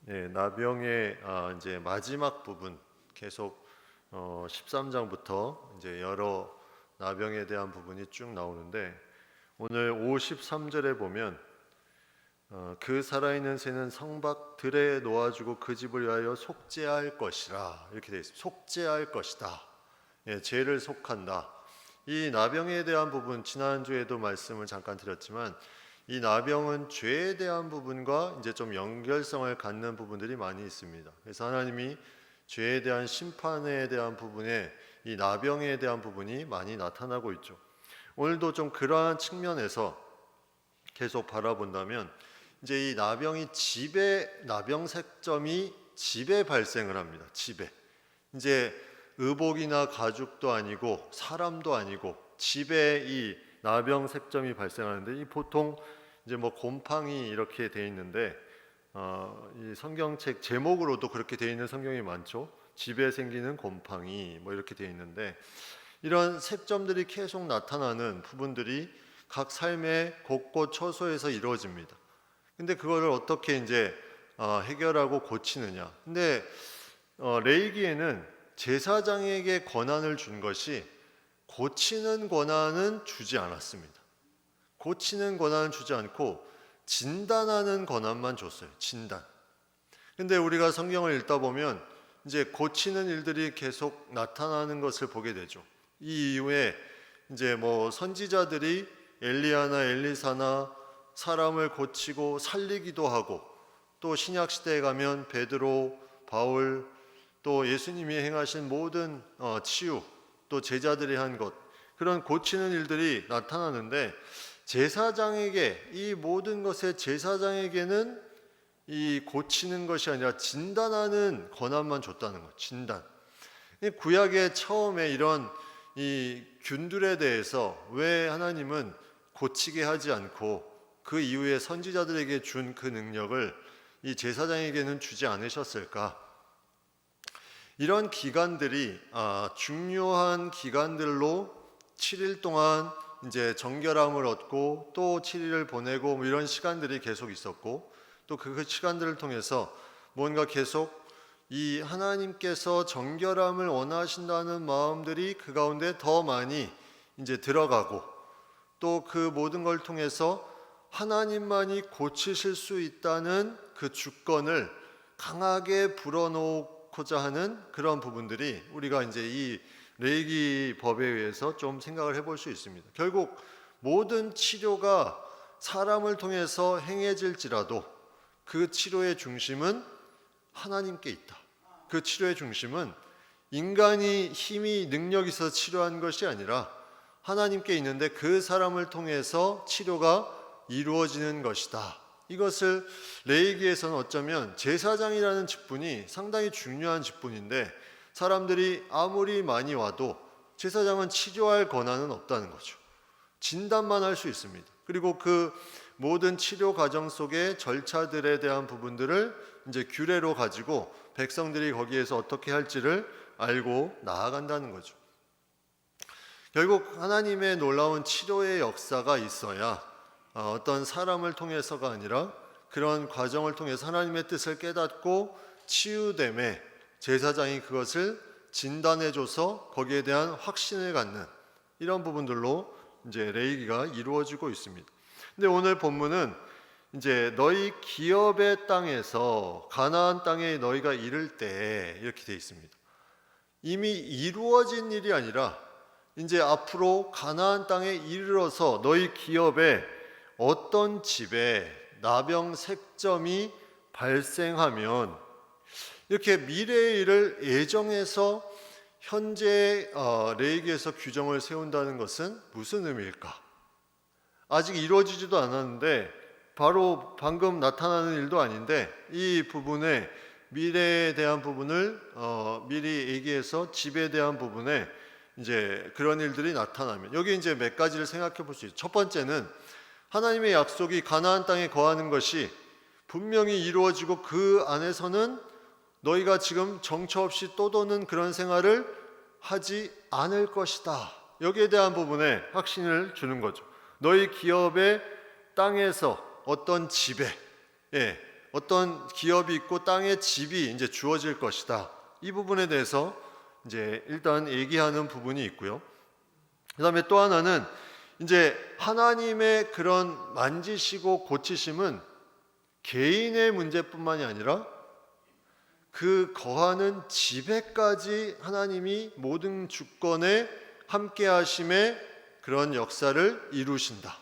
네, 나병의 이제 마지막 부분 계속 13장부터 이제 여러 나병에 대한 부분이 쭉 나오는데 오늘 53절에 보면 그 살아있는 새는 성박 들에 놓아주고 그 집을 위하여 속죄할 것이라 이렇게 되어 있습니다. 속죄할 것이다. 예, 죄를 속한다. 이 나병에 대한 부분 지난주에도 말씀을 잠깐 드렸지만 이 나병은 죄에 대한 부분과 이제 좀 연결성을 갖는 부분들이 많이 있습니다. 그래서 하나님이 죄에 대한 심판에 대한 부분에 이 나병에 대한 부분이 많이 나타나고 있죠. 오늘도 좀 그러한 측면에서 계속 바라본다면 이제 이 나병이 나병 색점이 집에 발생을 합니다. 집에. 이제 의복이나 가죽도 아니고 사람도 아니고 집에 이 나병 색점이 발생하는데 이 보통 이제 뭐 곰팡이 이렇게 돼 있는데 이 성경책 제목으로도 그렇게 돼 있는 성경이 많죠. 집에 생기는 곰팡이 뭐 이렇게 돼 있는데 이런 색점들이 계속 나타나는 부분들이 각 삶의 곳곳 처소에서 이루어집니다. 근데 그거를 어떻게 이제 해결하고 고치느냐? 근데 레위기에는 제사장에게 권한을 준 것이 고치는 권한은 주지 않았습니다. 고치는 권한은 주지 않고 진단하는 권한만 줬어요. 진단. 근데 우리가 성경을 읽다 보면 이제 고치는 일들이 계속 나타나는 것을 보게 되죠. 이 이후에 이제 뭐 선지자들이 엘리야나 엘리사나 사람을 고치고 살리기도 하고 또 신약 시대에 가면 베드로, 바울 또 예수님이 행하신 모든 치유 또 제자들이 한 것 그런 고치는 일들이 나타나는데 제사장에게 이 모든 것의 제사장에게는 이 고치는 것이 아니라 진단하는 권한만 줬다는 것. 진단. 구약의 처음에 이런 이 균들에 대해서 왜 하나님은 고치게 하지 않고 그 이후에 선지자들에게 준 그 능력을 이 제사장에게는 주지 않으셨을까? 이런 기간들이 중요한 기간들로 7일 동안 이제 정결함을 얻고 또 7일을 보내고 뭐 이런 시간들이 계속 있었고 또 그 시간들을 통해서 뭔가 계속 이 하나님께서 정결함을 원하신다는 마음들이 그 가운데 더 많이 이제 들어가고 또 그 모든 걸 통해서 하나님만이 고치실 수 있다는 그 주권을 강하게 불어넣고자 하는 그런 부분들이 우리가 이제 이 레위기 법에 의해서 좀 생각을 해볼 수 있습니다. 결국 모든 치료가 사람을 통해서 행해질지라도 그 치료의 중심은 하나님께 있다. 그 치료의 중심은 인간이 힘이 능력이 있어서 치료한 것이 아니라 하나님께 있는데 그 사람을 통해서 치료가 이루어지는 것이다. 이것을 레위기에서는 어쩌면 제사장이라는 직분이 상당히 중요한 직분인데 사람들이 아무리 많이 와도 제사장은 치료할 권한은 없다는 거죠. 진단만 할 수 있습니다. 그리고 그 모든 치료 과정 속의 절차들에 대한 부분들을 이제 규례로 가지고 백성들이 거기에서 어떻게 할지를 알고 나아간다는 거죠. 결국 하나님의 놀라운 치료의 역사가 있어야 어떤 사람을 통해서가 아니라 그런 과정을 통해서 하나님의 뜻을 깨닫고 치유됨에 제사장이 그것을 진단해줘서 거기에 대한 확신을 갖는 이런 부분들로 이제 레위기가 이루어지고 있습니다. 근데 오늘 본문은 이제 너희 기업의 땅에서 가나안 땅에 너희가 이를 때 이렇게 돼 있습니다. 이미 이루어진 일이 아니라 이제 앞으로 가나안 땅에 이르러서 너희 기업에 어떤 집에 나병 색점이 발생하면 이렇게 미래의 일을 예정해서 현재 레위기에서 규정을 세운다는 것은 무슨 의미일까? 아직 이루어지지도 않았는데 바로 방금 나타나는 일도 아닌데 이 부분에 미래에 대한 부분을 미리 얘기해서 집에 대한 부분에 이제 그런 일들이 나타나면 여기 이제 몇 가지를 생각해 볼 수 있죠. 첫 번째는 하나님의 약속이 가나안 땅에 거하는 것이 분명히 이루어지고 그 안에서는 너희가 지금 정처 없이 떠도는 그런 생활을 하지 않을 것이다. 여기에 대한 부분에 확신을 주는 거죠. 너희 기업의 땅에서 어떤 집에 어떤 기업이 있고 땅에 집이 이제 주어질 것이다. 이 부분에 대해서 이제 일단 얘기하는 부분이 있고요. 그다음에 또 하나는 이제 하나님의 그런 만지시고 고치심은 개인의 문제뿐만이 아니라 그 거하는 집에까지 하나님이 모든 주권에 함께 하심의 그런 역사를 이루신다.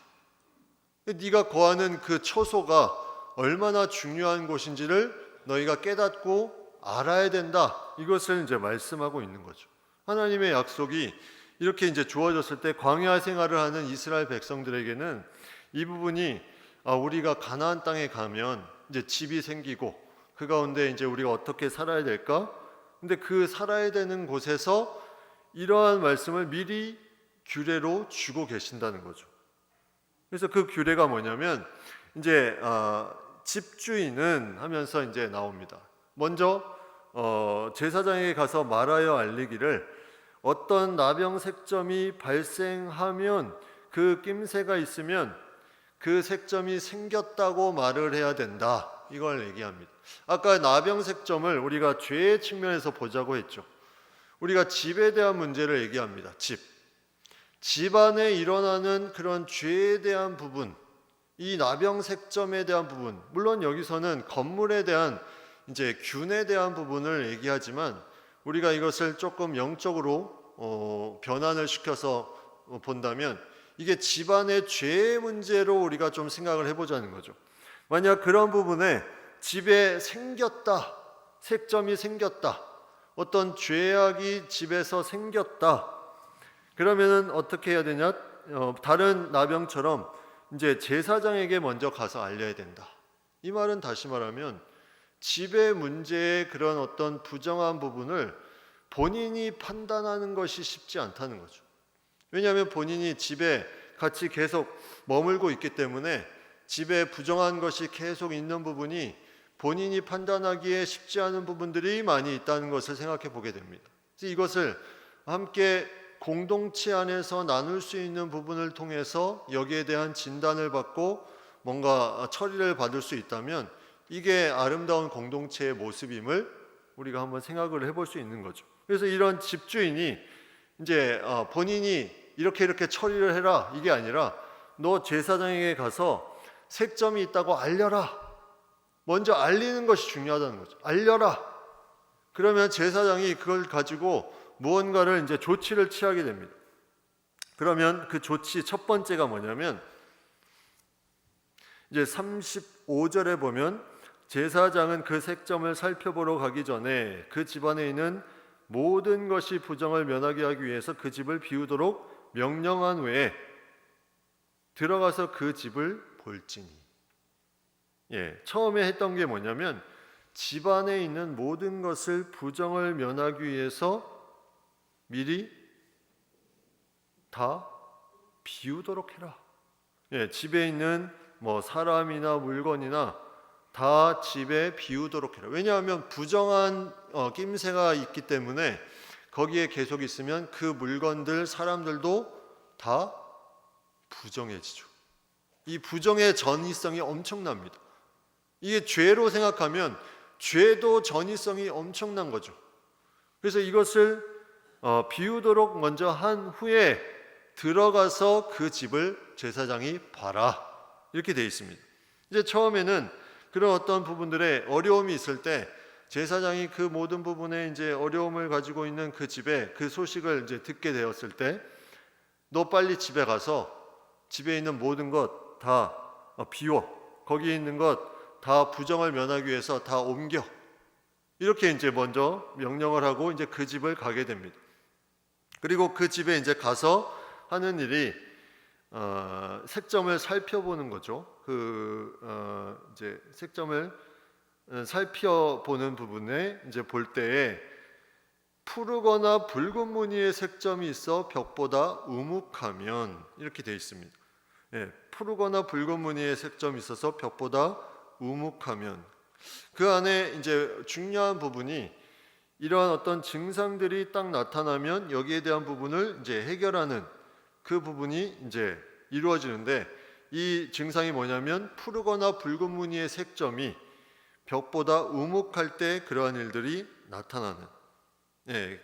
네가 거하는 그 처소가 얼마나 중요한 곳인지를 너희가 깨닫고 알아야 된다. 이것을 이제 말씀하고 있는 거죠. 하나님의 약속이 이렇게 이제 주어졌을 때 광야 생활을 하는 이스라엘 백성들에게는 이 부분이 우리가 가나안 땅에 가면 이제 집이 생기고 그 가운데 이제 우리가 어떻게 살아야 될까? 근데 그 살아야 되는 곳에서 이러한 말씀을 미리 규례로 주고 계신다는 거죠. 그래서 그 규례가 뭐냐면 이제 집주인은 하면서 이제 나옵니다. 먼저 제사장에게 가서 말하여 알리기를 어떤 나병 색점이 발생하면 그 낌새가 있으면 그 색점이 생겼다고 말을 해야 된다. 이걸 얘기합니다. 아까 나병 색점을 우리가 죄의 측면에서 보자고 했죠. 우리가 집에 대한 문제를 얘기합니다. 집 안에 일어나는 그런 죄에 대한 부분, 이 나병 색점에 대한 부분, 물론 여기서는 건물에 대한 이제 균에 대한 부분을 얘기하지만 우리가 이것을 조금 영적으로 변환을 시켜서 본다면 이게 집안의 죄의 문제로 우리가 좀 생각을 해보자는 거죠. 만약 그런 부분에 집에 생겼다, 색점이 생겼다, 어떤 죄악이 집에서 생겼다, 그러면은 어떻게 해야 되냐? 다른 나병처럼 이제 제사장에게 먼저 가서 알려야 된다. 이 말은 다시 말하면 집의 문제의 그런 어떤 부정한 부분을 본인이 판단하는 것이 쉽지 않다는 거죠. 왜냐하면 본인이 집에 같이 계속 머물고 있기 때문에 집에 부정한 것이 계속 있는 부분이 본인이 판단하기에 쉽지 않은 부분들이 많이 있다는 것을 생각해 보게 됩니다. 그래서 이것을 함께 공동체 안에서 나눌 수 있는 부분을 통해서 여기에 대한 진단을 받고 뭔가 처리를 받을 수 있다면 이게 아름다운 공동체의 모습임을 우리가 한번 생각을 해볼 수 있는 거죠. 그래서 이런 집주인이 이제 본인이 이렇게 처리를 해라 이게 아니라 너 제사장에게 가서 색점이 있다고 알려라. 먼저 알리는 것이 중요하다는 거죠. 알려라. 그러면 제사장이 그걸 가지고 무언가를 이제 조치를 취하게 됩니다. 그러면 그 조치 첫 번째가 뭐냐면 이제 35절에 보면 제사장은 그 색점을 살펴보러 가기 전에 그 집안에 있는 모든 것이 부정을 면하게 하기 위해서 그 집을 비우도록 명령한 후에 들어가서 그 집을 볼지니. 처음에 했던 게 뭐냐면 집안에 있는 모든 것을 부정을 면하기 위해서 미리 다 비우도록 해라. 집에 있는 뭐 사람이나 물건이나 다 집에 비우도록 해라. 왜냐하면 부정한 낌새가 있기 때문에 거기에 계속 있으면 그 물건들, 사람들도 다 부정해지죠. 이 부정의 전이성이 엄청납니다. 이게 죄로 생각하면 죄도 전이성이 엄청난 거죠. 그래서 이것을 비우도록 먼저 한 후에 들어가서 그 집을 제사장이 봐라. 이렇게 되어 있습니다. 이제 처음에는 그런 어떤 부분들에 어려움이 있을 때 제사장이 그 모든 부분에 이제 어려움을 가지고 있는 그 집에 그 소식을 이제 듣게 되었을 때 너 빨리 집에 가서 집에 있는 모든 것 다 비워. 거기에 있는 것 다 부정을 면하기 위해서 다 옮겨. 이렇게 이제 먼저 명령을 하고 이제 그 집을 가게 됩니다. 그리고 그 집에 이제 가서 하는 일이 색점을 살펴보는 거죠. 이제 색점을 살펴보는 부분에 이제 볼 때에 푸르거나 붉은 무늬의 색점이 있어 벽보다 우묵하면 이렇게 되어 있습니다. 푸르거나 붉은 무늬의 색점이 있어서 벽보다 우묵하면 그 안에 이제 중요한 부분이 이러한 어떤 증상들이 딱 나타나면 여기에 대한 부분을 이제 해결하는 그 부분이 이제 이루어지는데 이 증상이 뭐냐면 푸르거나 붉은 무늬의 색점이 벽보다 우묵할 때 그러한 일들이 나타나는,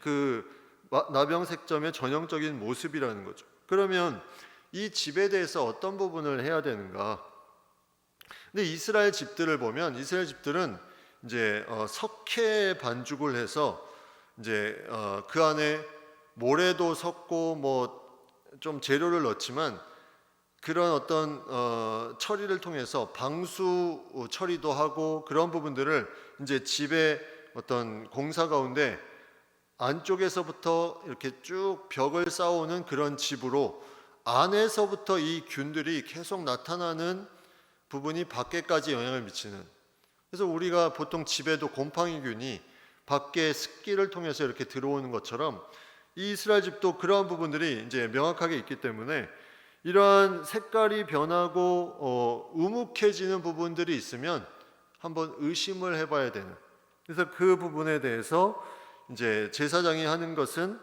그 나병색점의 전형적인 모습이라는 거죠. 그러면 이 집에 대해서 어떤 부분을 해야 되는가? 근데 이스라엘 집들을 보면 이스라엘 집들은 이제 석회 반죽을 해서 이제 그 안에 모래도 섞고 뭐 좀 재료를 넣지만 그런 어떤 처리를 통해서 방수 처리도 하고 그런 부분들을 이제 집의 어떤 공사 가운데 안쪽에서부터 이렇게 쭉 벽을 쌓아오는 그런 집으로 안에서부터 이 균들이 계속 나타나는 부분이 밖에까지 영향을 미치는, 그래서 우리가 보통 집에도 곰팡이균이 밖에 습기를 통해서 이렇게 들어오는 것처럼 이 이스라엘 집도 그러한 부분들이 이제 명확하게 있기 때문에 이러한 색깔이 변하고 우묵해지는 부분들이 있으면 한번 의심을 해봐야 되는, 그래서 그 부분에 대해서 이제 제사장이 하는 것은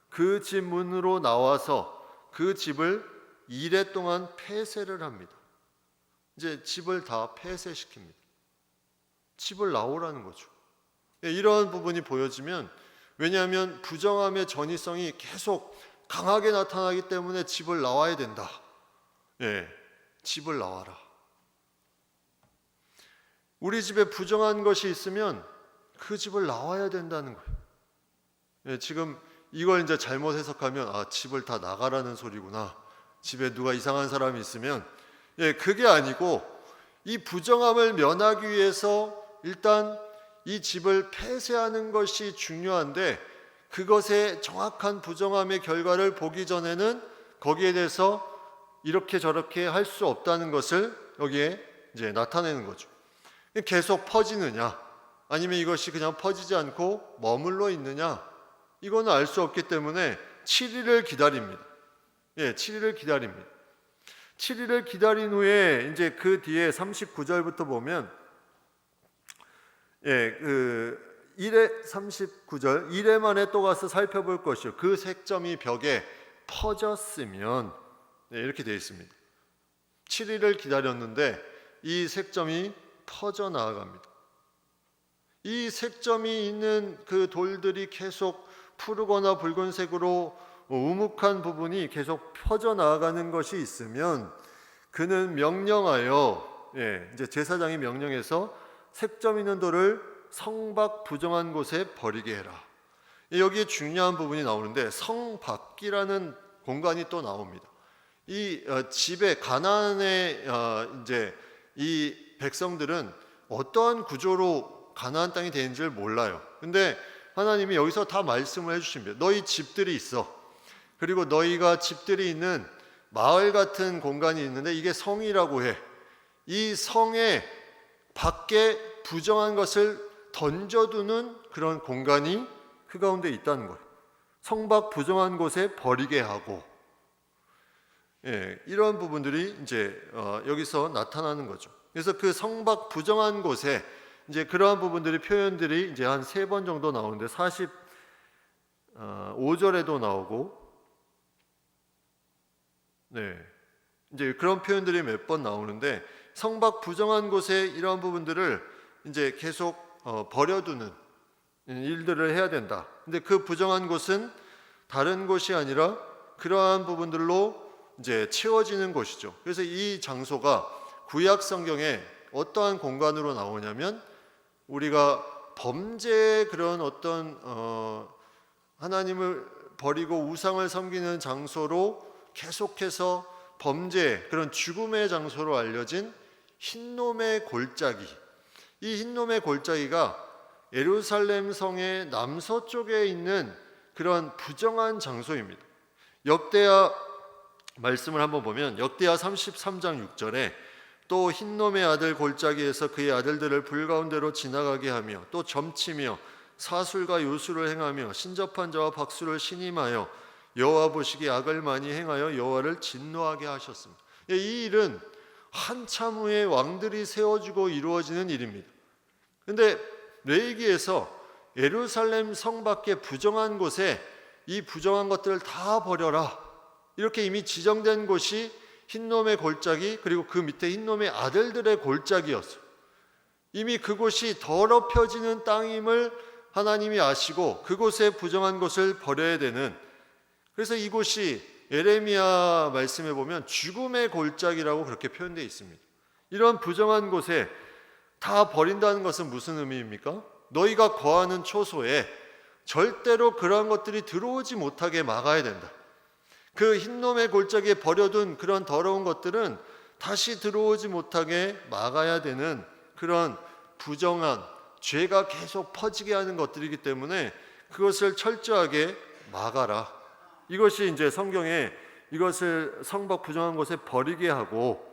그 집 문으로 나와서 그 집을 이레 동안 폐쇄를 합니다. 이제 집을 다 폐쇄시킵니다. 집을 나오라는 거죠. 이러한 부분이 보여지면, 왜냐하면 부정함의 전이성이 계속 강하게 나타나기 때문에 집을 나와야 된다. 집을 나와라. 우리 집에 부정한 것이 있으면 그 집을 나와야 된다는 거예요. 지금 이걸 이제 잘못 해석하면 집을 다 나가라는 소리구나. 집에 누가 이상한 사람이 있으면, 그게 아니고 이 부정함을 면하기 위해서 일단 이 집을 폐쇄하는 것이 중요한데, 그것의 정확한 부정함의 결과를 보기 전에는 거기에 대해서 이렇게 저렇게 할 수 없다는 것을 여기에 이제 나타내는 거죠. 계속 퍼지느냐, 아니면 이것이 그냥 퍼지지 않고 머물러 있느냐, 이거는 알 수 없기 때문에 7일을 기다립니다. 7일을 기다립니다. 7일을 기다린 후에 이제 그 뒤에 39절부터 보면 이레 39절, 이레 만에 또 가서 살펴볼 것이요 그 색점이 벽에 퍼졌으면, 이렇게 되어 있습니다. 7일을 기다렸는데 이 색점이 퍼져 나아갑니다. 이 색점이 있는 그 돌들이 계속 푸르거나 붉은색으로 우묵한 부분이 계속 퍼져 나아가는 것이 있으면 그는 명령하여, 이제 제사장이 명령해서 색점 있는 돌을 성 밖 부정한 곳에 버리게 해라. 여기에 중요한 부분이 나오는데 성 밖이라는 공간이 또 나옵니다. 이 집에 가나안의 이제 이 백성들은 어떠한 구조로 가나안 땅이 되는지를 몰라요. 근데 하나님이 여기서 다 말씀을 해주십니다. 너희 집들이 있어. 그리고 너희가 집들이 있는 마을 같은 공간이 있는데 이게 성이라고 해. 이 성의 밖에 부정한 것을 던져두는 그런 공간이 그 가운데 있다는 거예요. 성 밖 부정한 곳에 버리게 하고, 이런 부분들이 이제 여기서 나타나는 거죠. 그래서 그 성 밖 부정한 곳에 이제 그러한 부분들이 표현들이 이제 한 3번 정도 나오는데 45절에도 나오고, 이제 그런 표현들이 몇 번 나오는데 성 밖 부정한 곳에 이러한 부분들을 이제 계속 버려두는 일들을 해야 된다. 근데 그 부정한 곳은 다른 곳이 아니라 그러한 부분들로 이제 채워지는 곳이죠. 그래서 이 장소가 구약 성경에 어떠한 공간으로 나오냐면 우리가 범죄의 그런 어떤 하나님을 버리고 우상을 섬기는 장소로 계속해서 범죄, 그런 죽음의 장소로 알려진 흰놈의 골짜기, 이 흰놈의 골짜기가 예루살렘 성의 남서쪽에 있는 그런 부정한 장소입니다. 역대하 말씀을 한번 보면 역대하 33장 6절에 또 흰놈의 아들 골짜기에서 그의 아들들을 불 가운데로 지나가게 하며 또 점치며 사술과 요술을 행하며 신접한 자와 박수를 신임하여 여호와 보시기에 악을 많이 행하여 여호와를 진노하게 하셨습니다. 이 일은 한참 후에 왕들이 세워지고 이루어지는 일입니다. 그런데 레위기에서 예루살렘 성 밖에 부정한 곳에 이 부정한 것들을 다 버려라, 이렇게 이미 지정된 곳이 흰놈의 골짜기, 그리고 그 밑에 흰놈의 아들들의 골짜기였어요. 이미 그곳이 더럽혀지는 땅임을 하나님이 아시고 그곳에 부정한 것을 버려야 되는, 그래서 이곳이 예레미야 말씀에 보면 죽음의 골짜기라고 그렇게 표현되어 있습니다. 이런 부정한 곳에 다 버린다는 것은 무슨 의미입니까? 너희가 거하는 초소에 절대로 그러한 것들이 들어오지 못하게 막아야 된다. 그 흰놈의 골짜기에 버려둔 그런 더러운 것들은 다시 들어오지 못하게 막아야 되는 그런 부정한 죄가 계속 퍼지게 하는 것들이기 때문에 그것을 철저하게 막아라. 이것이 이제 성경에 이것을 성박 부정한 곳에 버리게 하고,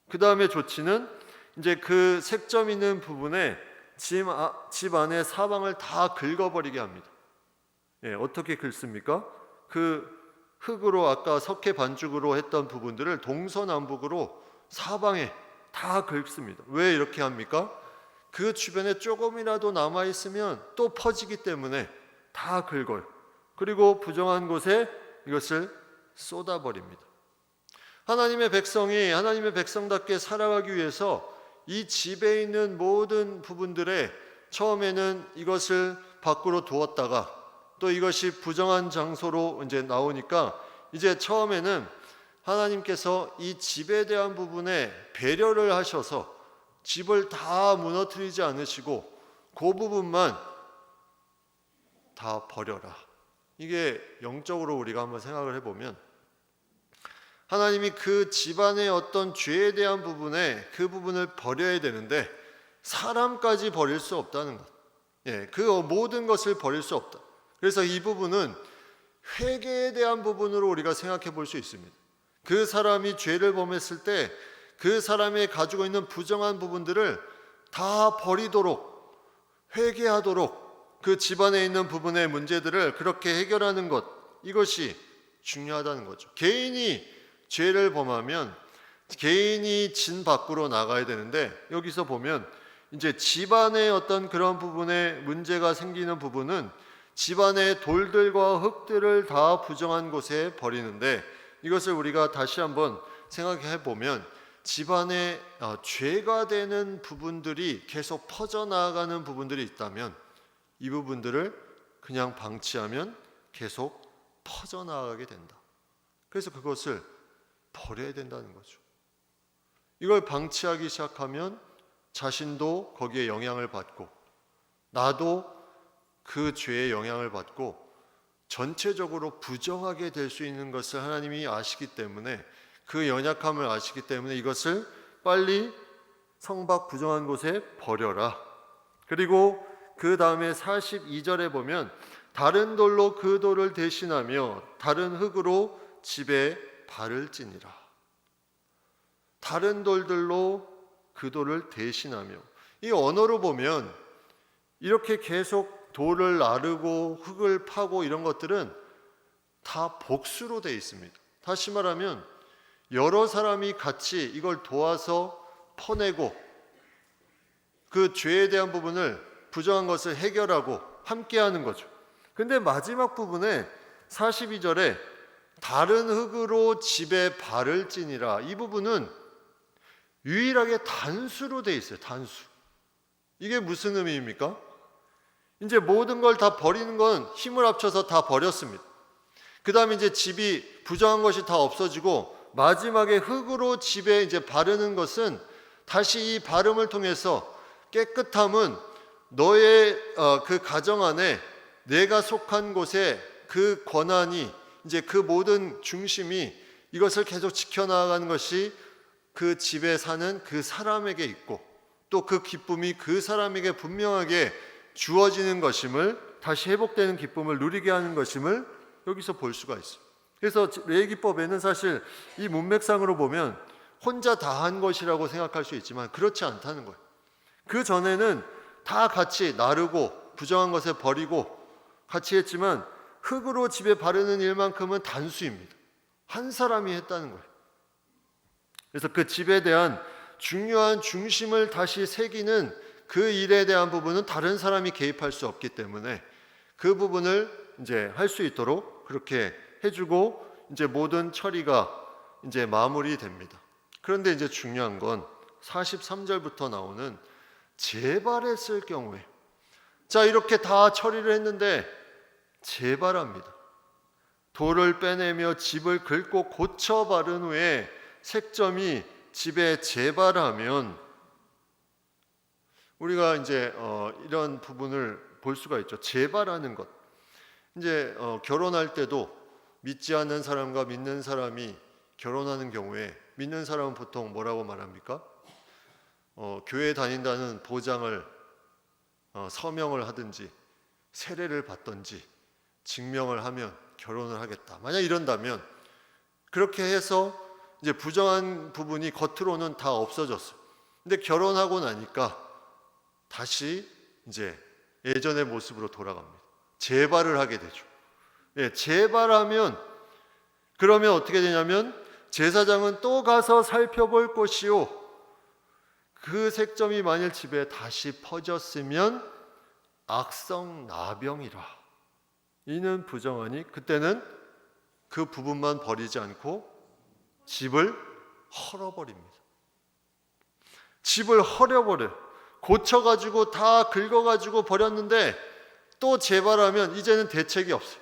그 다음에 조치는 이제 그 색점 있는 부분에 집 안에 사방을 다 긁어버리게 합니다. 어떻게 긁습니까? 그 흙으로 아까 석회 반죽으로 했던 부분들을 동서남북으로 사방에 다 긁습니다. 왜 이렇게 합니까? 그 주변에 조금이라도 남아있으면 또 퍼지기 때문에 다 긁어요. 그리고 부정한 곳에 이것을 쏟아버립니다. 하나님의 백성이 하나님의 백성답게 살아가기 위해서 이 집에 있는 모든 부분들에 처음에는 이것을 밖으로 두었다가 또 이것이 부정한 장소로 이제 나오니까 이제 처음에는 하나님께서 이 집에 대한 부분에 배려를 하셔서 집을 다 무너뜨리지 않으시고 그 부분만 다 버려라. 이게 영적으로 우리가 한번 생각을 해보면 하나님이 그 집안의 어떤 죄에 대한 부분에 그 부분을 버려야 되는데 사람까지 버릴 수 없다는 것. 그 모든 것을 버릴 수 없다. 그래서 이 부분은 회개에 대한 부분으로 우리가 생각해 볼 수 있습니다. 그 사람이 죄를 범했을 때 그 사람이 가지고 있는 부정한 부분들을 다 버리도록 회개하도록 그 집안에 있는 부분의 문제들을 그렇게 해결하는 것, 이것이 중요하다는 거죠. 개인이 죄를 범하면 개인이 진 밖으로 나가야 되는데 여기서 보면 이제 집안의 어떤 그런 부분에 문제가 생기는 부분은 집안의 돌들과 흙들을 다 부정한 곳에 버리는데, 이것을 우리가 다시 한번 생각해 보면 집안에 죄가 되는 부분들이 계속 퍼져나가는 부분들이 있다면 이 부분들을 그냥 방치하면 계속 퍼져나가게 된다. 그래서 그것을 버려야 된다는 거죠. 이걸 방치하기 시작하면 자신도 거기에 영향을 받고 나도 그 죄의 영향을 받고 전체적으로 부정하게 될 수 있는 것을 하나님이 아시기 때문에, 그 연약함을 아시기 때문에 이것을 빨리 성박 부정한 곳에 버려라. 그리고 그 다음에 42절에 보면 다른 돌로 그 돌을 대신하며 다른 흙으로 집에 발을 찌니라. 다른 돌들로 그 돌을 대신하며, 이 언어로 보면 이렇게 계속 돌을 나르고 흙을 파고 이런 것들은 다 복수로 되어 있습니다. 다시 말하면 여러 사람이 같이 이걸 도와서 퍼내고 그 죄에 대한 부분을 부정한 것을 해결하고 함께하는 거죠. 근데 마지막 부분에 42절에 다른 흙으로 집에 발을 찌니라, 이 부분은 유일하게 단수로 되어 있어요. 단수. 이게 무슨 의미입니까? 이제 모든 걸 다 버리는 건 힘을 합쳐서 다 버렸습니다. 그 다음에 이제 집이 부정한 것이 다 없어지고 마지막에 흙으로 집에 이제 바르는 것은 다시 이 바름을 통해서 깨끗함은 너의 그 가정 안에 내가 속한 곳에 그 권한이 이제 그 모든 중심이 이것을 계속 지켜나가는 것이 그 집에 사는 그 사람에게 있고 또 그 기쁨이 그 사람에게 분명하게 주어지는 것임을, 다시 회복되는 기쁨을 누리게 하는 것임을 여기서 볼 수가 있어요. 그래서 레위기법에는 사실 이 문맥상으로 보면 혼자 다 한 것이라고 생각할 수 있지만 그렇지 않다는 거예요. 그 전에는 다 같이 나르고 부정한 것에 버리고 같이 했지만 흙으로 집에 바르는 일만큼은 단수입니다. 한 사람이 했다는 거예요. 그래서 그 집에 대한 중요한 중심을 다시 새기는 그 일에 대한 부분은 다른 사람이 개입할 수 없기 때문에 그 부분을 이제 할 수 있도록 그렇게 해주고 이제 모든 처리가 이제 마무리됩니다. 그런데 이제 중요한 건 43절부터 나오는 재발했을 경우에, 자, 이렇게 다 처리를 했는데 재발합니다. 돌을 빼내며 집을 긁고 고쳐 바른 후에 색점이 집에 재발하면 우리가 이제 이런 부분을 볼 수가 있죠. 재발하는 것. 이제 결혼할 때도 믿지 않는 사람과 믿는 사람이 결혼하는 경우에 믿는 사람은 보통 뭐라고 말합니까? 교회 다닌다는 보장을 서명을 하든지 세례를 받든지 증명을 하면 결혼을 하겠다. 만약 이런다면 그렇게 해서 이제 부정한 부분이 겉으로는 다 없어졌어요. 근데 결혼하고 나니까 다시 이제 예전의 모습으로 돌아갑니다. 재발을 하게 되죠. 예, 재발하면 그러면 어떻게 되냐면 제사장은 또 가서 살펴볼 것이요, 그 색점이 만일 집에 다시 퍼졌으면 악성 나병이라. 이는 부정하니 그때는 그 부분만 버리지 않고 집을 헐어버립니다. 집을 헐어버려요. 고쳐가지고 다 긁어가지고 버렸는데 또 재발하면 이제는 대책이 없어요.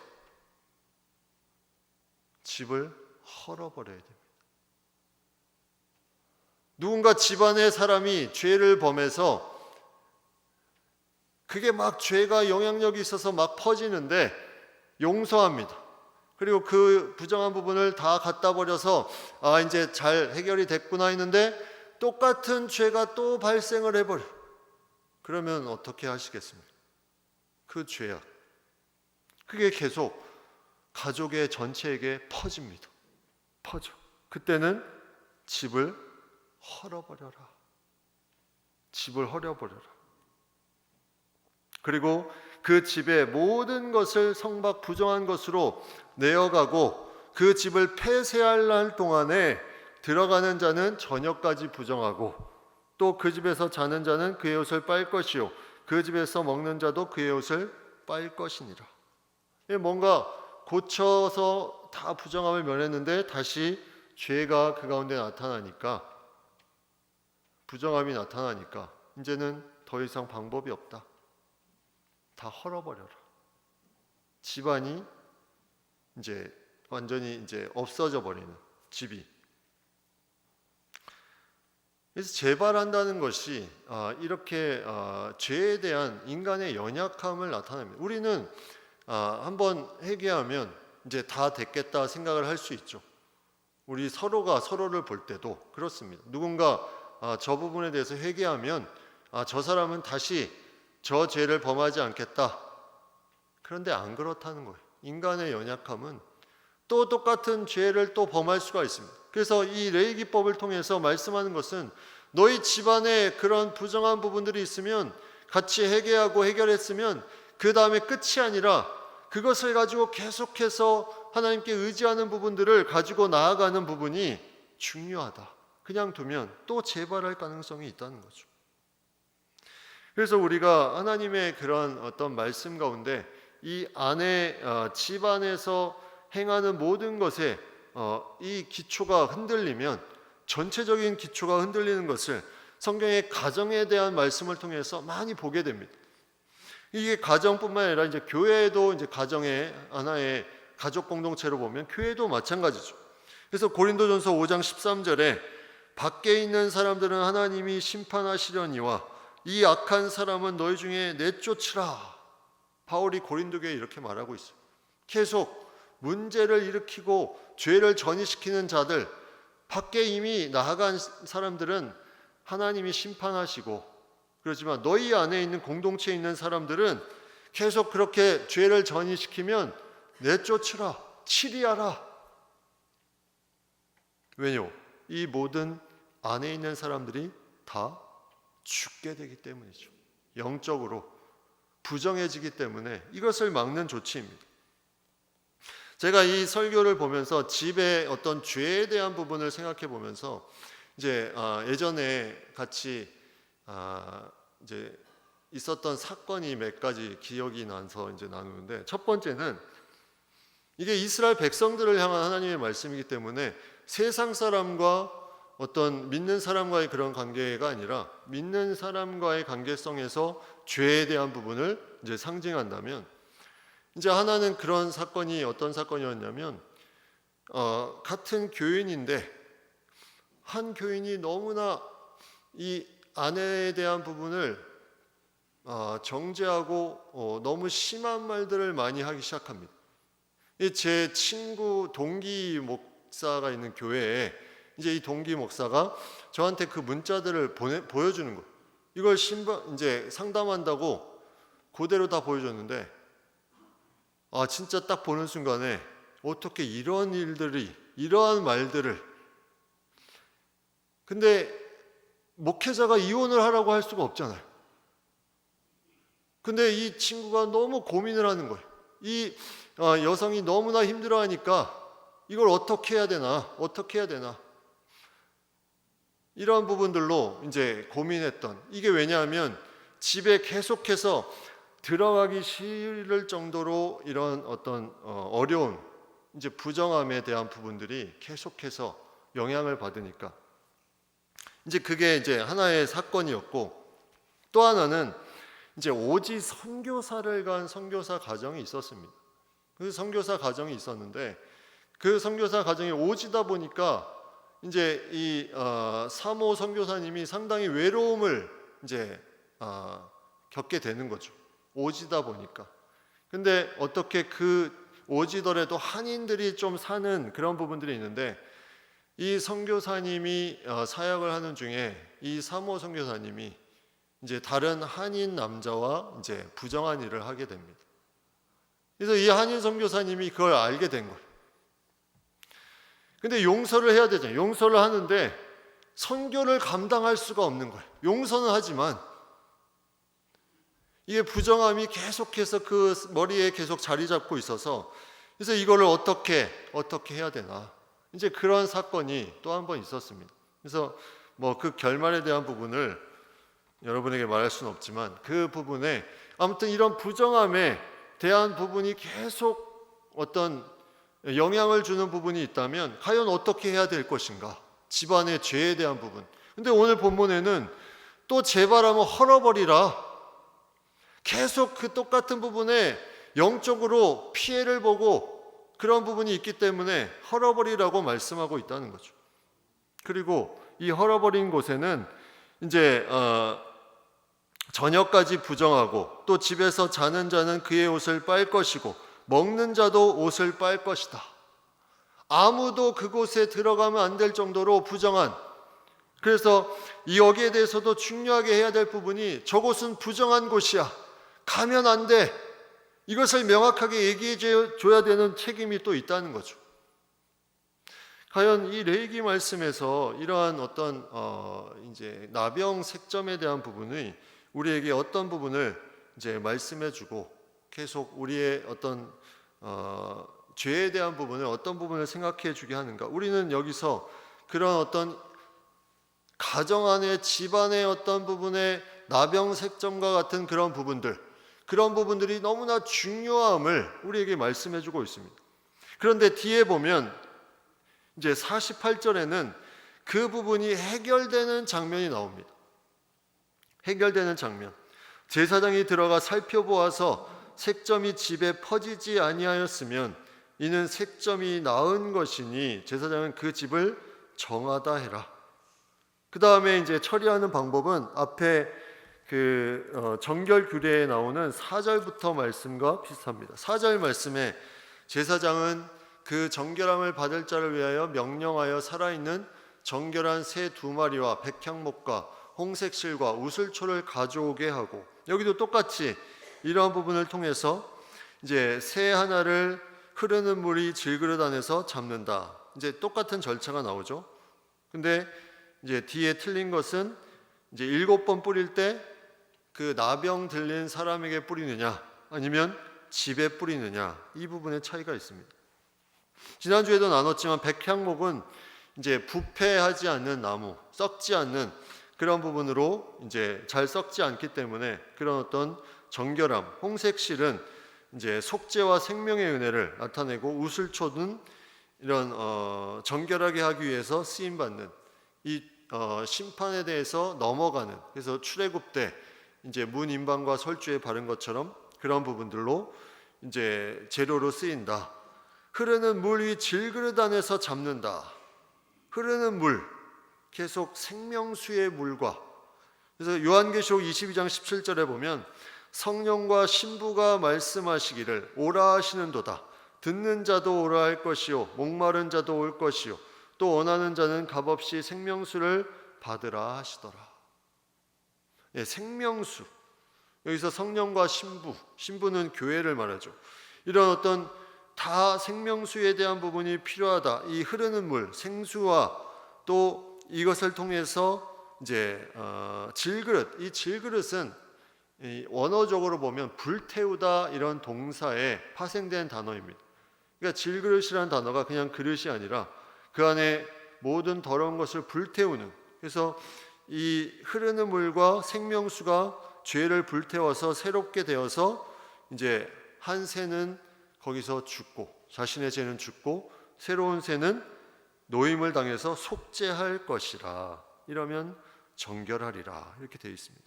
집을 헐어버려야 됩니다. 누군가 집안의 사람이 죄를 범해서 그게 막 죄가 영향력이 있어서 막 퍼지는데 용서합니다. 그리고 그 부정한 부분을 다 갖다 버려서 이제 잘 해결이 됐구나 했는데 똑같은 죄가 또 발생을 해버려. 그러면 어떻게 하시겠습니까? 그 죄악, 그게 계속 가족의 전체에게 퍼집니다. 퍼져. 그때는 집을 헐어버려라. 집을 헐어버려라. 그리고 그 집의 모든 것을 성박 부정한 것으로 내어가고 그 집을 폐쇄할 날 동안에 들어가는 자는 저녁까지 부정하고 또 그 집에서 자는 자는 그의 옷을 빨 것이요 그 집에서 먹는 자도 그의 옷을 빨 것이니라. 뭔가 고쳐서 다 부정함을 면했는데 다시 죄가 그 가운데 나타나니까, 부정함이 나타나니까 이제는 더 이상 방법이 없다. 다 헐어버려라. 집안이 이제 완전히 이제 없어져 버리는 집이. 그래서 재발한다는 것이 이렇게 죄에 대한 인간의 연약함을 나타냅니다. 우리는 한번 회개하면 이제 다 됐겠다 생각을 할 수 있죠. 우리 서로가 서로를 볼 때도 그렇습니다. 누군가 저 부분에 대해서 회개하면 저 사람은 다시 저 죄를 범하지 않겠다. 그런데 안 그렇다는 거예요. 인간의 연약함은 또 똑같은 죄를 또 범할 수가 있습니다. 그래서 이 레위기법을 통해서 말씀하는 것은 너희 집안에 그런 부정한 부분들이 있으면 같이 회개하고 해결했으면 그 다음에 끝이 아니라 그것을 가지고 계속해서 하나님께 의지하는 부분들을 가지고 나아가는 부분이 중요하다. 그냥 두면 또 재발할 가능성이 있다는 거죠. 그래서 우리가 하나님의 그런 어떤 말씀 가운데 이 안에 집안에서 행하는 모든 것에 이 기초가 흔들리면, 전체적인 기초가 흔들리는 것을 성경의 가정에 대한 말씀을 통해서 많이 보게 됩니다. 이게 가정뿐만 아니라 이제 교회도 이제 가정의 하나의 가족 공동체로 보면 교회도 마찬가지죠. 그래서 고린도전서 5장 13절에 밖에 있는 사람들은 하나님이 심판하시려니와 이 악한 사람은 너희 중에 내쫓으라. 바울이 고린도교에 이렇게 말하고 있어요. 계속 문제를 일으키고 죄를 전이시키는 자들, 밖에 이미 나아간 사람들은 하나님이 심판하시고, 그렇지만 너희 안에 있는 공동체에 있는 사람들은 계속 그렇게 죄를 전이시키면 내쫓으라, 치리하라. 왜요? 이 모든 안에 있는 사람들이 다 죽게 되기 때문이죠. 영적으로 부정해지기 때문에 이것을 막는 조치입니다. 제가 이 설교를 보면서 집의 어떤 죄에 대한 부분을 생각해 보면서 이제 예전에 같이 이제 있었던 사건이 몇 가지 기억이 나서 이제 나누는데, 첫 번째는 이게 이스라엘 백성들을 향한 하나님의 말씀이기 때문에 세상 사람과 어떤 믿는 사람과의 그런 관계가 아니라 믿는 사람과의 관계성에서 죄에 대한 부분을 이제 상징한다면, 이제 하나는 그런 사건이 어떤 사건이었냐면, 같은 교인인데 한 교인이 너무나 이 아내에 대한 부분을 정죄하고 너무 심한 말들을 많이 하기 시작합니다. 제 친구 동기 목사가 있는 교회에 이제 이 동기 목사가 저한테 그 문자들을 보여주는 거예요. 이걸 이제 상담한다고 그대로 다 보여줬는데, 진짜 딱 보는 순간에 어떻게 이런 이러한 말들을, 근데 목회자가 이혼을 하라고 할 수가 없잖아요. 근데 이 친구가 너무 고민을 하는 거예요. 이 여성이 너무나 힘들어하니까 이걸 어떻게 해야 되나 이런 부분들로 이제 고민했던, 이게 왜냐하면 집에 계속해서 들어가기 싫을 정도로 이런 어떤 어려운, 이제 부정함에 대한 부분들이 계속해서 영향을 받으니까 이제 그게 이제 하나의 사건이었고, 또 하나는 이제 오지 선교사를 간 선교사 가정이 있었습니다. 그 선교사 가정이 있었는데, 그 선교사 가정이 오지다 보니까 이제 이 사모 선교사님이 상당히 외로움을 이제 겪게 되는 거죠. 오지다 보니까. 근데 어떻게 그 오지더라도 한인들이 좀 사는 그런 부분들이 있는데, 이 선교사님이 사역을 하는 중에 이 사모 선교사님이 이제 다른 한인 남자와 이제 부정한 일을 하게 됩니다. 그래서 이 한인 선교사님이 그걸 알게 된 거예요. 근데 용서를 해야 되잖아요. 용서를 하는데 선교를 감당할 수가 없는 거예요. 용서는 하지만 이게 부정함이 계속해서 그 머리에 계속 자리 잡고 있어서, 그래서 이거를 어떻게 해야 되나, 이제 그런 사건이 또 한 번 있었습니다. 그래서 뭐 그 결말에 대한 부분을 여러분에게 말할 수는 없지만, 그 부분에 아무튼 이런 부정함에 대한 부분이 계속 어떤 영향을 주는 부분이 있다면 과연 어떻게 해야 될 것인가, 집안의 죄에 대한 부분. 근데 오늘 본문에는 또 재발하면 헐어버리라, 계속 그 똑같은 부분에 영적으로 피해를 보고 그런 부분이 있기 때문에 헐어버리라고 말씀하고 있다는 거죠. 그리고 이 헐어버린 곳에는 이제 저녁까지 부정하고, 또 집에서 자는 자는 그의 옷을 빨 것이고 먹는 자도 옷을 빨 것이다. 아무도 그곳에 들어가면 안 될 정도로 부정한, 그래서 여기에 대해서도 중요하게 해야 될 부분이, 저곳은 부정한 곳이야, 가면 안 돼, 이것을 명확하게 얘기해 줘야 되는 책임이 또 있다는 거죠. 과연 이 레위기 말씀에서 이러한 어떤 이제 나병 색점에 대한 부분이 우리에게 어떤 부분을 이제 말씀해주고, 계속 우리의 어떤 죄에 대한 부분을 어떤 부분을 생각해주게 하는가? 우리는 여기서 그런 어떤 가정 안에, 집안의 어떤 부분의 나병 색점과 같은 그런 부분들이 너무나 중요함을 우리에게 말씀해주고 있습니다. 그런데 뒤에 보면 이제 48절에는 그 부분이 해결되는 장면이 나옵니다. 해결되는 장면. 제사장이 들어가 살펴보아서 색점이 집에 퍼지지 아니하였으면 이는 색점이 나은 것이니 제사장은 그 집을 정하다 해라. 그 다음에 이제 처리하는 방법은 앞에 그 정결 규례에 나오는 4절부터 말씀과 비슷합니다. 4절 말씀에 제사장은 그 정결함을 받을 자를 위하여 명령하여 살아있는 정결한 새 2마리와 백향목과 홍색실과 우슬초를 가져오게 하고, 여기도 똑같이 이러한 부분을 통해서 이제 새 하나를 흐르는 물이 질그릇 안에서 잡는다. 이제 똑같은 절차가 나오죠. 근데 이제 뒤에 틀린 것은 이제 7번 뿌릴 때 그 나병 들린 사람에게 뿌리느냐 아니면 집에 뿌리느냐, 이 부분의 차이가 있습니다. 지난주에도 나눴지만 백향목은 이제 부패하지 않는 나무, 썩지 않는 그런 부분으로 이제 잘 썩지 않기 때문에 그런 어떤 정결함, 홍색실은 이제 속죄와 생명의 은혜를 나타내고, 우슬초는 이런 정결하게 하기 위해서 쓰임 받는 이 심판에 대해서 넘어가는, 그래서 출애굽 때 이제 문 임방과 설주에 바른 것처럼 그런 부분들로 이제 재료로 쓰인다. 흐르는 물 위 질그릇 안에서 잡는다. 흐르는 물, 계속 생명수의 물과. 그래서 요한계시록 22장 17절에 보면 성령과 신부가 말씀하시기를 오라 하시는도다. 듣는 자도 오라 할 것이요 목마른 자도 올 것이요 또 원하는 자는 값없이 생명수를 받으라 하시더라. 네, 생명수. 여기서 성령과 신부는 교회를 말하죠. 이런 어떤 다 생명수에 대한 부분이 필요하다. 이 흐르는 물, 생수와 또 이것을 통해서 이제 질그릇, 이 질그릇은 이 원어적으로 보면 불태우다 이런 동사에 파생된 단어입니다. 그러니까 질그릇이라는 단어가 그냥 그릇이 아니라 그 안에 모든 더러운 것을 불태우는, 그래서 이 흐르는 물과 생명수가 죄를 불태워서 새롭게 되어서 이제 한 새는 거기서 죽고, 자신의 죄는 죽고 새로운 새는 노임을 당해서 속죄할 것이라. 이러면 정결하리라. 이렇게 되어 있습니다.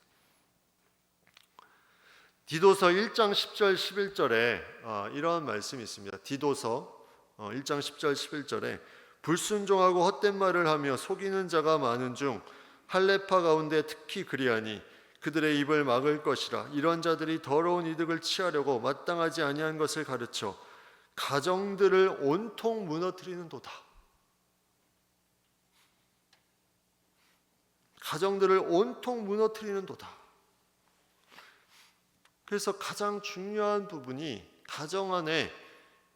디도서 1장 10절 11절에 이런 말씀이 있습니다. 디도서 1장 10절 11절에 불순종하고 헛된 말을 하며 속이는 자가 많은 중 할례파 가운데 특히 그리하니 그들의 입을 막을 것이라. 이런 자들이 더러운 이득을 취하려고 마땅하지 아니한 것을 가르쳐 가정들을 온통 무너뜨리는도다. 가정들을 온통 무너뜨리는도다. 그래서 가장 중요한 부분이 가정 안에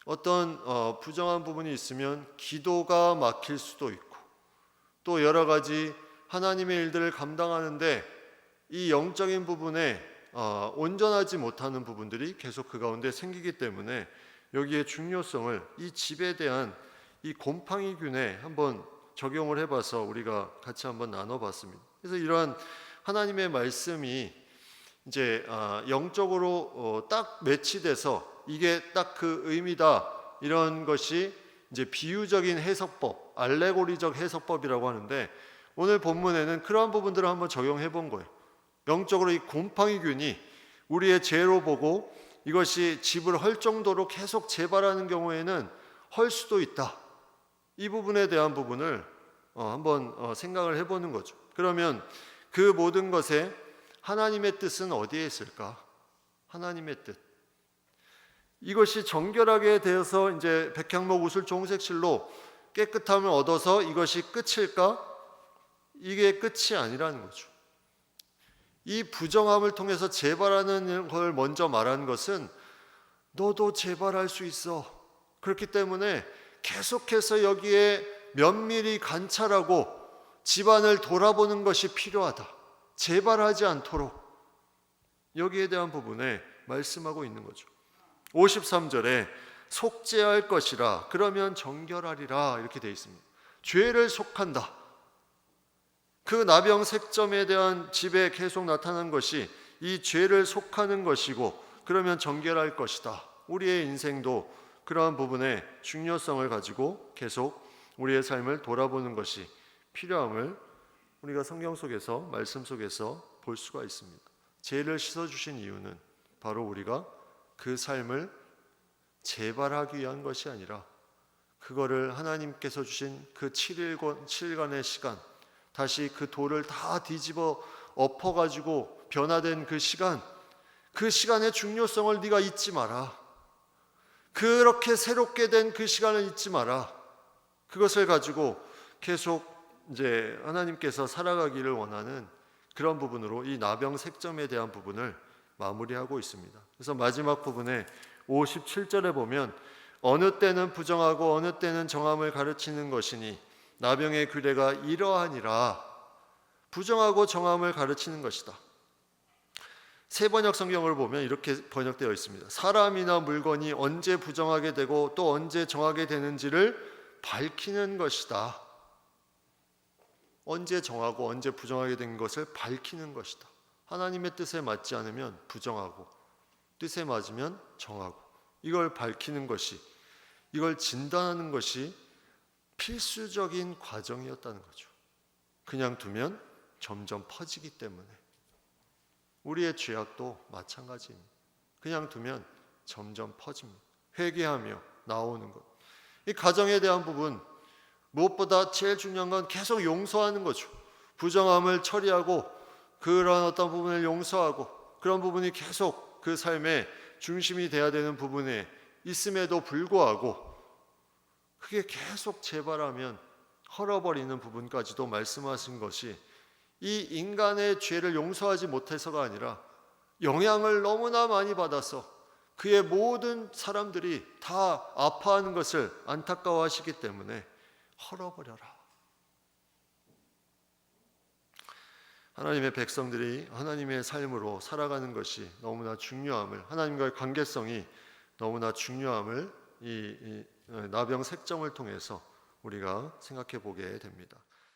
어떤 부정한 부분이 있으면 기도가 막힐 수도 있고 또 여러 가지 하나님의 일들을 감당하는데 이 영적인 부분에 온전하지 못하는 부분들이 계속 그 가운데 생기기 때문에 여기에 중요성을 이 집에 대한 이 곰팡이균에 한번 적용을 해봐서 우리가 같이 한번 나눠봤습니다. 그래서 이러한 하나님의 말씀이 이제 영적으로 딱 매치돼서 이게 딱 그 의미다, 이런 것이 이제 비유적인 해석법, 알레고리적 해석법이라고 하는데 오늘 본문에는 그러한 부분들을 한번 적용해 본 거예요. 영적으로 이 곰팡이균이 우리의 죄로 보고 이것이 집을 헐 정도로 계속 재발하는 경우에는 헐 수도 있다. 이 부분에 대한 부분을 한번 생각을 해보는 거죠. 그러면 그 모든 것에 하나님의 뜻은 어디에 있을까? 하나님의 뜻. 이것이 정결하게 되어서 이제 백향목 우슬 종색실로 깨끗함을 얻어서 이것이 끝일까? 이게 끝이 아니라는 거죠. 이 부정함을 통해서 재발하는 걸 먼저 말한 것은 너도 재발할 수 있어. 그렇기 때문에 계속해서 여기에 면밀히 관찰하고 집안을 돌아보는 것이 필요하다. 재발하지 않도록 여기에 대한 부분에 말씀하고 있는 거죠. 53절에 속죄할 것이라 그러면 정결하리라 이렇게 되어 있습니다. 죄를 속한다. 그 나병 색점에 대한 집에 계속 나타난 것이 이 죄를 속하는 것이고 그러면 정결할 것이다. 우리의 인생도 그러한 부분에 중요성을 가지고 계속 우리의 삶을 돌아보는 것이 필요함을 우리가 성경 속에서 말씀 속에서 볼 수가 있습니다. 죄를 씻어주신 이유는 바로 우리가 그 삶을 재발하기 위한 것이 아니라 그거를 하나님께서 주신 그 7일간의 시간, 다시 그 돌을 다 뒤집어 엎어가지고 변화된 그 시간, 그 시간의 중요성을 네가 잊지 마라. 그렇게 새롭게 된 그 시간을 잊지 마라. 그것을 가지고 계속 이제 하나님께서 살아가기를 원하는 그런 부분으로 이 나병 색점에 대한 부분을 마무리하고 있습니다. 그래서 마지막 부분에 57절에 보면 어느 때는 부정하고 어느 때는 정함을 가르치는 것이니 나병의 규례가 이러하니라. 부정하고 정함을 가르치는 것이다. 새 번역 성경을 보면 이렇게 번역되어 있습니다. 사람이나 물건이 언제 부정하게 되고 또 언제 정하게 되는지를 밝히는 것이다. 언제 정하고 언제 부정하게 된 것을 밝히는 것이다. 하나님의 뜻에 맞지 않으면 부정하고 뜻에 맞으면 정하고 이걸 밝히는 것이, 이걸 진단하는 것이 필수적인 과정이었다는 거죠. 그냥 두면 점점 퍼지기 때문에 우리의 죄악도 마찬가지입니다. 그냥 두면 점점 퍼집니다. 회개하며 나오는 것. 이 가정에 대한 부분 무엇보다 제일 중요한 건 계속 용서하는 거죠. 부정함을 처리하고 그런 어떤 부분을 용서하고 그런 부분이 계속 그 삶의 중심이 돼야 되는 부분에 있음에도 불구하고 그게 계속 재발하면 헐어버리는 부분까지도 말씀하신 것이 이 인간의 죄를 용서하지 못해서가 아니라 영향을 너무나 많이 받아서 그의 모든 사람들이 다 아파하는 것을 안타까워하시기 때문에 헐어버려라. 하나님의 백성들이 하나님의 삶으로 살아가는 것이 너무나 중요함을, 하나님과의 관계성이 너무나 중요함을 이 나병 색정을 통해서 우리가 생각해 보게 됩니다.